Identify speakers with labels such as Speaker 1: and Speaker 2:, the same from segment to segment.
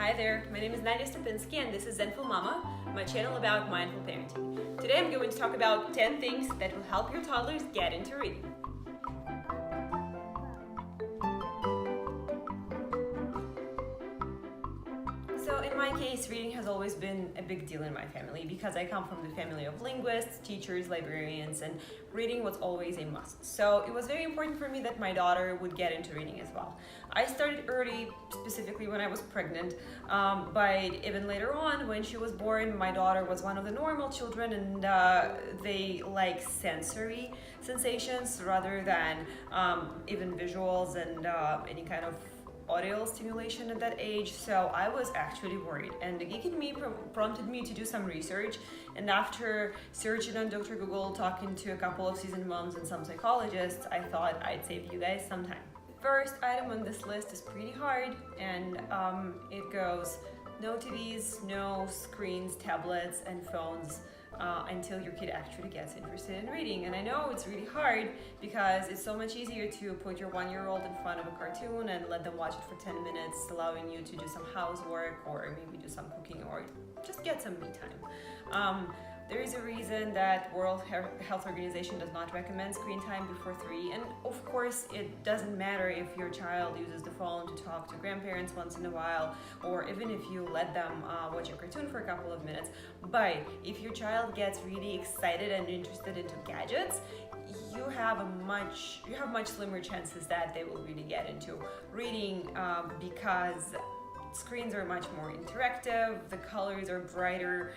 Speaker 1: Hi there, my name is Nadia Stepinski and this is Zenful Mama, my channel about mindful parenting. Today I'm going to talk about 10 things that will help your toddlers get into reading. So in my case, reading has always been a big deal in my family because I come from the family of linguists, teachers, librarians, and reading was always a must. So it was very important for me that my daughter would get into reading as well. I started early, specifically when I was pregnant, but even later on when she was born, my daughter was one of the normal children and they like sensory sensations rather than even visuals and any kind of audio stimulation at that age, so I was actually worried, and the geek in me prompted me to do some research. And after searching on Dr. Google, talking to a couple of seasoned moms and some psychologists, I thought I'd save you guys some time. First item on this list is pretty hard, and it goes no TVs, no screens, tablets, and phones until your kid actually gets interested in reading. And I know it's really hard because it's so much easier to put your 1-year-old in front of a cartoon and let them watch it for 10 minutes, allowing you to do some housework or maybe do some cooking or just get some me time. There is a reason that World Health Organization does not recommend screen time before 3, and of course it doesn't matter if your child uses the phone to talk to grandparents once in a while, or even if you let them watch a cartoon for a couple of minutes. But if your child gets really excited and interested into gadgets, you have much slimmer chances that they will really get into reading because screens are much more interactive, the colors are brighter,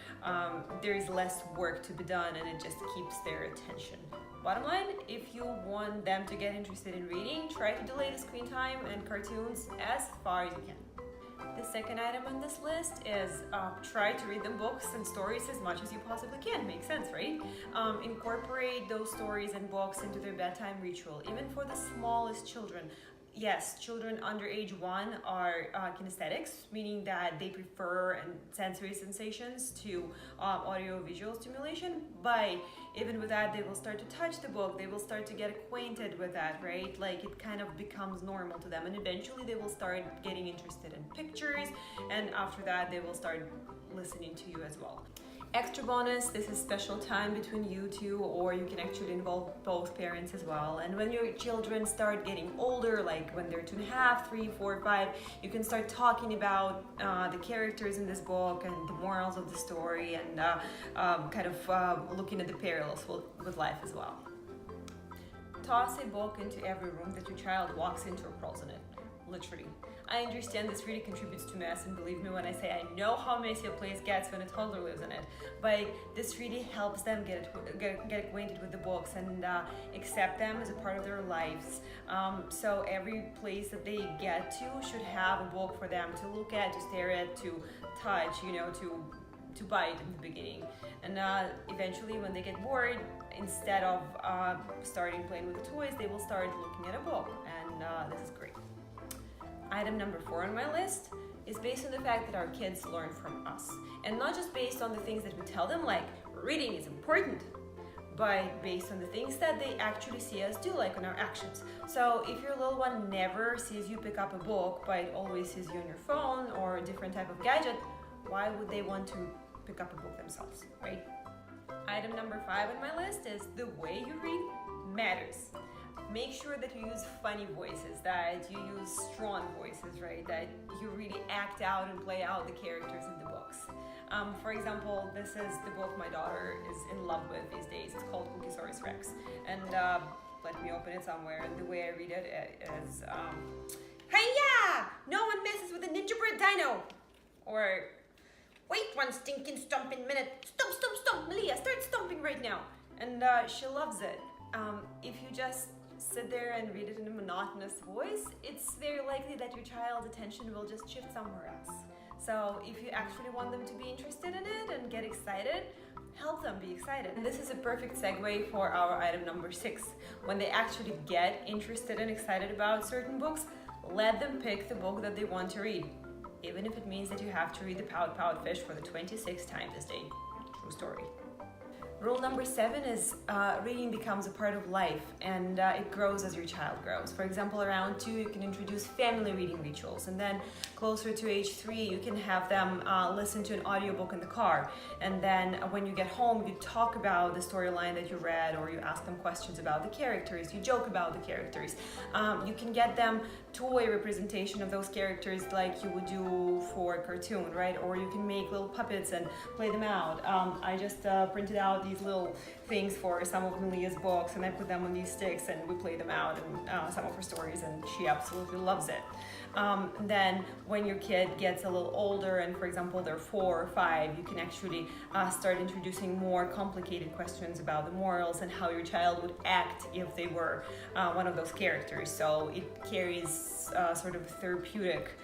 Speaker 1: there is less work to be done, and it just keeps their attention. Bottom line, if you want them to get interested in reading, try to delay the screen time and cartoons as far as you can. The second item on this list is try to read them books and stories as much as you possibly can. Makes sense, right? Incorporate those stories and books into their bedtime ritual, even for the smallest children. Yes, children under age 1 are kinesthetics, meaning that they prefer sensory sensations to audio-visual stimulation, but even with that, they will start to touch the book, they will start to get acquainted with that, right? Like it kind of becomes normal to them, and eventually they will start getting interested in pictures, and after that, they will start listening to you as well. Extra bonus, this is special time between you two, or you can actually involve both parents as well. And when your children start getting older, like when they're 2.5, 3, 4, 5, you can start talking about the characters in this book and the morals of the story, and looking at the parallels with life as well. Toss a book into every room that your child walks into or crawls in it. Literally. I understand this really contributes to mess, and believe me when I say I know how messy a place gets when a toddler lives in it, but this really helps them get acquainted with the books and accept them as a part of their lives. So every place that they get to should have a book for them to look at, to stare at, to touch, to bite in the beginning. And eventually when they get bored, instead of starting playing with the toys, they will start looking at a book, and this is great. Item number 4 on my list is based on the fact that our kids learn from us, and not just based on the things that we tell them, like reading is important, but based on the things that they actually see us do, like on our actions. So if your little one never sees you pick up a book, but always sees you on your phone or a different type of gadget, why would they want to pick up a book themselves, right? Item number 5 on my list is the way you read matters. Make sure that you use funny voices, that you use strong voices, right? That you really act out and play out the characters in the books. For example, this is the book my daughter is in love with these days. It's called Cookiesaurus Rex. And let me open it somewhere. And the way I read it is, Hi-ya! No one messes with a ninja-bread dino! Or, wait one stinking stomping minute. Stomp, stomp, stomp! Malia, start stomping right now! And she loves it. If you just sit there and read it in a monotonous voice, it's very likely that your child's attention will just shift somewhere else. So if you actually want them to be interested in it and get excited, help them be excited. And this is a perfect segue for our item number 6. When they actually get interested and excited about certain books, let them pick the book that they want to read, even if it means that you have to read The Pout Pout Fish for the 26th time this day. True story. Rule number 7 is reading becomes a part of life, and it grows as your child grows. For example, around 2 you can introduce family reading rituals, and then closer to age 3 you can have them listen to an audiobook in the car, and then when you get home you talk about the storyline that you read, or you ask them questions about the characters, you joke about the characters. You can get them toy representation of those characters like you would do for a cartoon, right? Or you can make little puppets and play them out. I just printed out these little things for some of Malia's books, and I put them on these sticks and we play them out in some of her stories, and she absolutely loves it. Then when your kid gets a little older, and for example they're 4 or 5, you can actually start introducing more complicated questions about the morals and how your child would act if they were one of those characters. So it carries sort of a therapeutic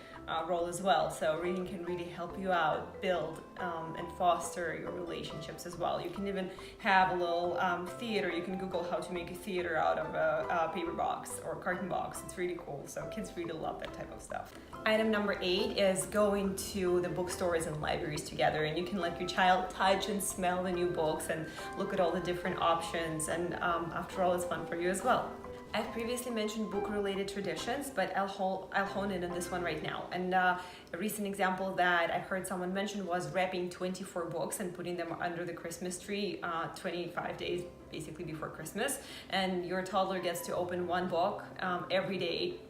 Speaker 1: role as well. So reading can really help you out, build and foster your relationships as well. You can even have a little theater. You can Google how to make a theater out of a paper box or carton box. It's really cool. So kids really love that type of stuff. Item number 8 is going to the bookstores and libraries together, and you can let your child touch and smell the new books and look at all the different options, and after all, it's fun for you as well. I've previously mentioned book-related traditions, but I'll hone in on this one right now. And a recent example that I've heard someone mention was wrapping 24 books and putting them under the Christmas tree 25 days basically before Christmas. And your toddler gets to open one book every day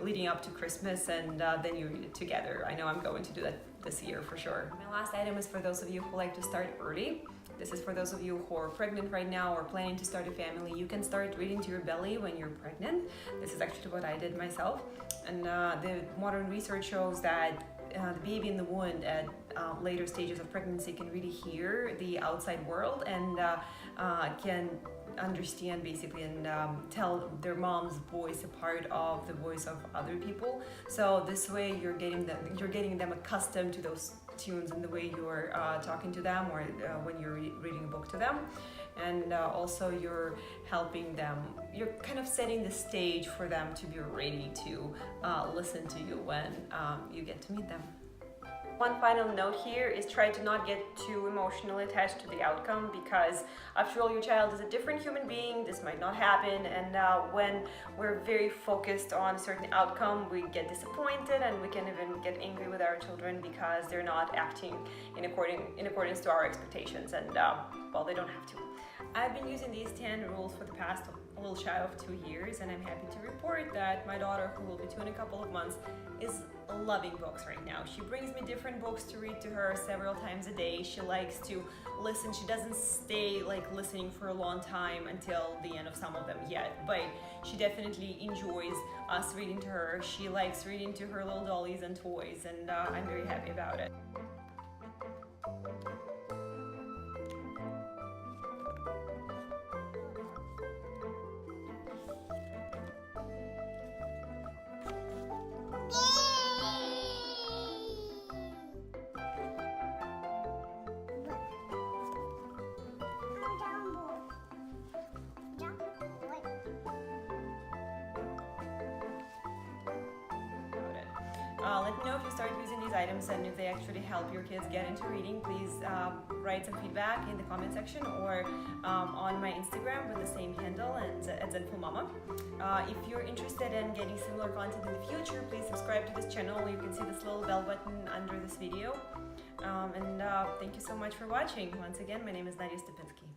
Speaker 1: leading up to Christmas, and then you read it together. I know I'm going to do that this year for sure. My last item is for those of you who like to start early. This is for those of you who are pregnant right now or planning to start a family. You can start reading to your belly when you're pregnant. This is actually what I did myself. And the modern research shows that the baby in the womb at later stages of pregnancy can really hear the outside world and can understand basically and tell their mom's voice apart of the voice of other people. So this way you're getting them accustomed to those tunes and the way you're talking to them, or when you're reading a book to them. And also you're helping them, you're kind of setting the stage for them to be ready to listen to you when you get to meet them. One final note here is try to not get too emotionally attached to the outcome, because after all, your child is a different human being. This might not happen, and when we're very focused on a certain outcome, we get disappointed, and we can even get angry with our children because they're not acting in accordance to our expectations, and well, they don't have to. I've been using these 10 rules for the past a little shy of 2 years, and I'm happy to report that my daughter, who will be 2 in a couple of months, is loving books right now. She brings me different books to read to her several times a day. She likes to listen. She doesn't stay listening for a long time until the end of some of them yet, but she definitely enjoys us reading to her. She likes reading to her little dollies and toys, and I'm very happy about it. Let me know if you start using these items and if they actually help your kids get into reading. Please write some feedback in the comment section or on my Instagram with the same handle and at @zenfulmama. If you're interested in getting similar content in the future, please subscribe to this channel. You can see this little bell button under this video. And thank you so much for watching. Once again, my name is Nadia Stepinski.